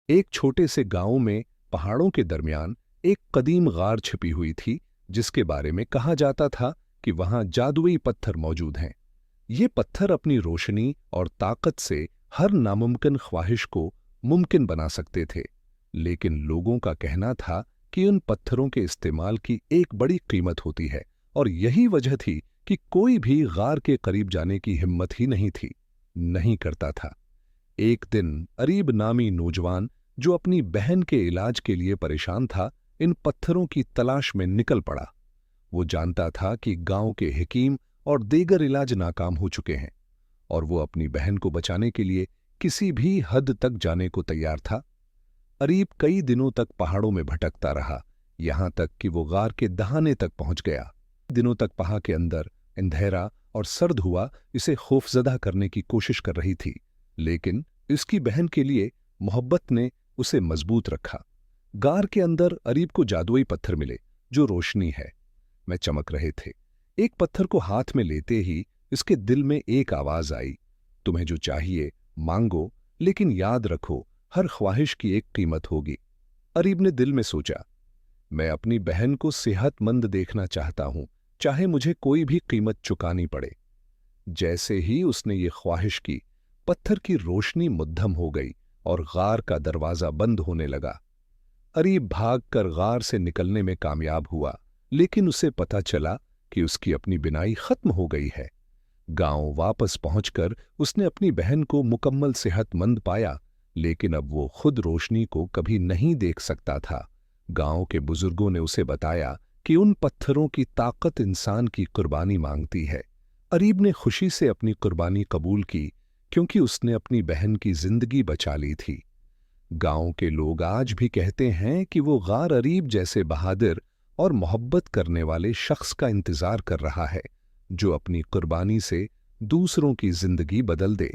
एक छोटे से गांव में पहाड़ों के दरमियान एक कदीम गार छिपी हुई थी, जिसके बारे में कहा जाता था कि वहां जादुई पत्थर मौजूद हैं। ये पत्थर अपनी रोशनी और ताकत से हर नामुमकिन ख्वाहिश को मुमकिन बना सकते थे। लेकिन लोगों का कहना था कि उन पत्थरों के इस्तेमाल की एक बड़ी कीमत होती है, और यही वजह थी कि कोई भी गार के करीब जाने की हिम्मत ही नहीं करता था। एक दिन अरीब नामी नौजवान, जो अपनी बहन के इलाज के लिए परेशान था, इन पत्थरों की तलाश में निकल पड़ा। वो जानता था कि गांव के हकीम और दीगर इलाज नाकाम हो चुके हैं, और वो अपनी बहन को बचाने के लिए किसी भी हद तक जाने को तैयार था। अरीब कई दिनों तक पहाड़ों में भटकता रहा, यहां तक कि वो गार के दहाने तक पहुंच गया। दिनों तक पहाड़ के अंदर अंधेरा और सर्द हुआ इसे खौफजदा करने की कोशिश कर रही थी, लेकिन इसकी बहन के लिए मोहब्बत ने उसे मजबूत रखा। गार के अंदर अरीब को जादुई पत्थर मिले, जो रोशनी है में चमक रहे थे। एक पत्थर को हाथ में लेते ही इसके दिल में एक आवाज आई, तुम्हें जो चाहिए मांगो, लेकिन याद रखो हर ख्वाहिश की एक कीमत होगी। अरीब ने दिल में सोचा, मैं अपनी बहन को सेहतमंद देखना चाहता हूं, चाहे मुझे कोई भी कीमत चुकानी पड़े। जैसे ही उसने ये ख्वाहिश की, पत्थर की रोशनी मुद्दम हो गई और गार का दरवाजा बंद होने लगा। अरीब भागकर गार से निकलने में कामयाब हुआ, लेकिन उसे पता चला कि उसकी अपनी बिनाई खत्म हो गई है। गांव वापस पहुंचकर उसने अपनी बहन को मुकम्मल सेहतमंद पाया, लेकिन अब वो खुद रोशनी को कभी नहीं देख सकता था। गांव के बुजुर्गों ने उसे बताया कि उन पत्थरों की ताकत इंसान की कुर्बानी मांगती है। अरीब ने खुशी से अपनी कुर्बानी कबूल की, क्योंकि उसने अपनी बहन की जिंदगी बचा ली थी। गांव के लोग आज भी कहते हैं कि वो गार अरीब जैसे बहादुर और मोहब्बत करने वाले शख्स का इंतजार कर रहा है, जो अपनी कुर्बानी से दूसरों की जिंदगी बदल दे।